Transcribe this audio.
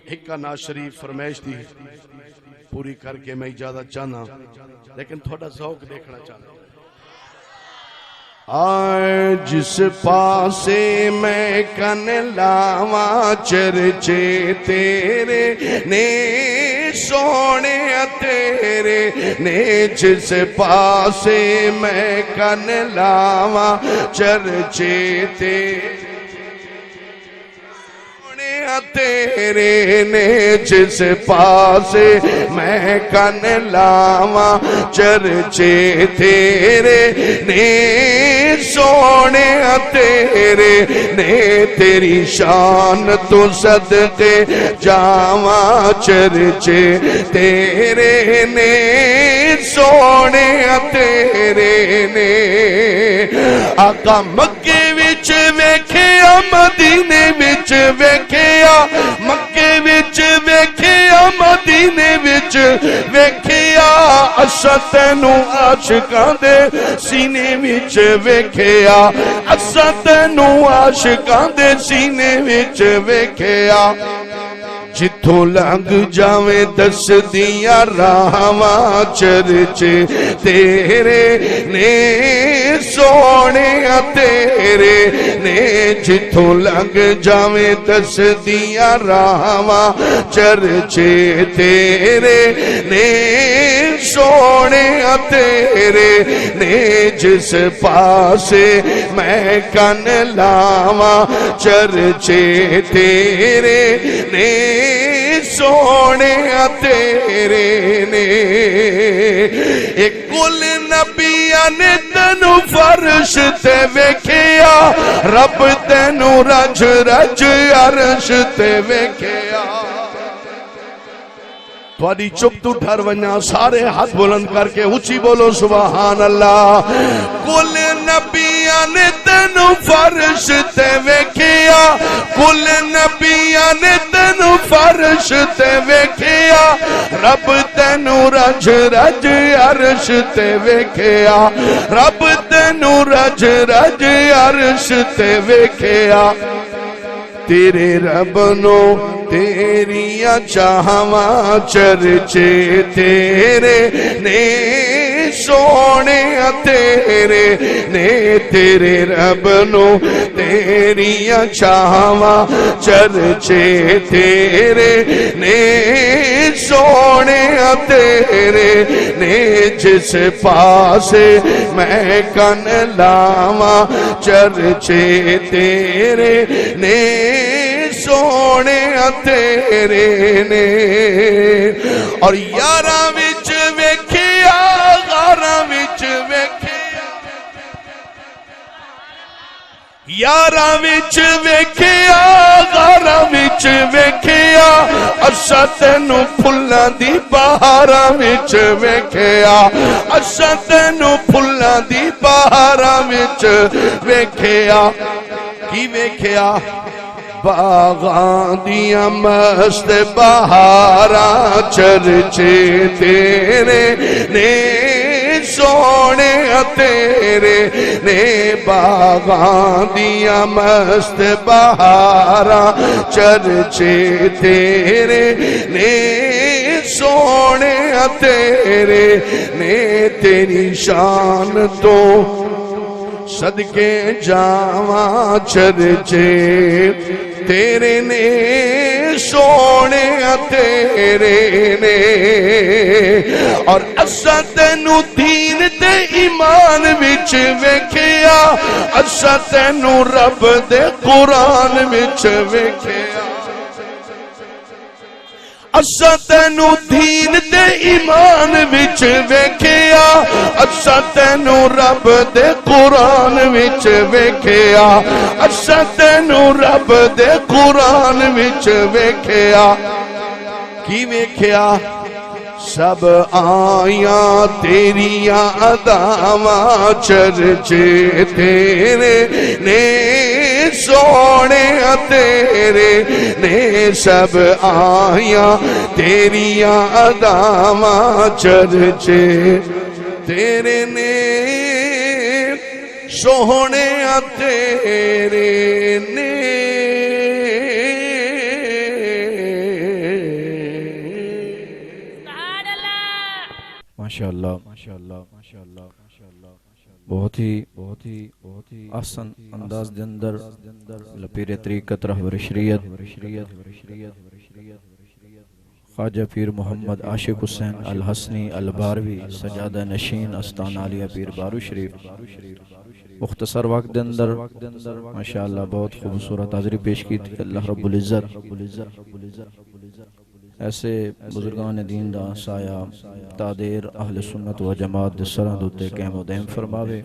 ایک نا شریف فرمائش دی پوری کر کے میں اجازت چاہنا لیکن تھوڑا ذوق دیکھنا چاہتا ہوں آئے جس پاسے میں کن لاواں چرچے تیرے نے سونے تیرے نے جس پاسے میں کن لاواں چرچے تیرے نے جس پاسے میں کن لاواں چرچے تیرے نے سونے تیرے نے تیری شان تو صدقے جاواں چرچے تیرے نے سونے تیرے نے آقا مکے وچ ویکھیا مدینے وچ ویکھیا مکے وچ ویکھیا مدینے وچ ویکھیا اساں تینوں عاشقاں دے سینے وچ ویکھیا اساں تینوں عاشقاں دے سینے وچ ویکھیا جتھوں لنگ جاویں دس دیاں راہواں چرچے تیرے نے سونے تیرے نے جتھوں لنگ جاویں دس دیاں راہواں چرچے تیرے نے سونے تیرے نے جس پاسے میں کن لاواں چرچے تیرے نے سونے تیرے نے ایک کل نبیاں نے تینو فرش تے ویکھیا رب تینو رج رج عرش تے ویکھیا تھوڑی چپ تو ڈھر ونیا سارے ہاتھ بلند کر کے اونچی بولو سبحان اللہ کل نبیاں نے تینو فرش تے ویکھیا کل نبیاں نے تینو فرش تے ویکھیا رب تینو رج رج عرش تے ویکھیا رب تینو رج رج عرش تے ویکھیا تیرے رب نو تیریاں چاہواں چرچے تیرے نے سونے تیرے نے تیرے رب نو تیریاں چاہواں چرچے تیرے نے سونے تیرے نے جس پاسے میں کن لاواں چرچے تیرے نے سونے تیرے نے اور یاراں وچ ویکھیا غاراں وچ ویکھیا یاراں وچ ویکھیا غاراں وچ ویکھیا اساں تینوں پھلاں دی بہاراں وچ ویکھیا اساں تینوں پھلاں دی بہاراں وچ ویکھیا کی ویکھیا باغاں دیاں مست بہاراں چرچے تیرے نے سونے تیرے نے باغاں دیاں مست بہاراں چرچے تیرے نے سونے تیرے نے تیری شان تو صدقے جاواں چرچے تیرے نے سونے تیرے نے اور اساں تینوں دین تے ایمان وچ ویکھیا اساں تینوں رب دے قرآن وچ ویکھیا اساں تینوں دین تے ایمان وچ ویکھیا اساں تینوں رب دے قرآن وچ ویکھیا اساں تینوں رب دے قرآن وچ ویکھیا کی ویکھیا سب آیاں تیریاں اداواں چرچے تیرے نے سونے تیرے نے سب آیاں تیریاں اداواں چرچے تیرے نے سونے تیرے نے ماشاءاللہ ماشاءاللہ ماشاءاللہ بہت ہی آسان انداز دے اندر پیر طریقت رہبر شریعت خواجہ پیر محمد عاشق حسین الحسنی الباروی سجادہ نشین استان عالیہ پیر بارو شریف مختصر وقت دے اندر ماشاءاللہ بہت خوبصورت حاضری پیش کی تھی اللہ رب العزت ایسے بزرگان دین دا سایہ تادیر اہل سنت و جماعت دے سرہد تے قائم و دائم فرماوے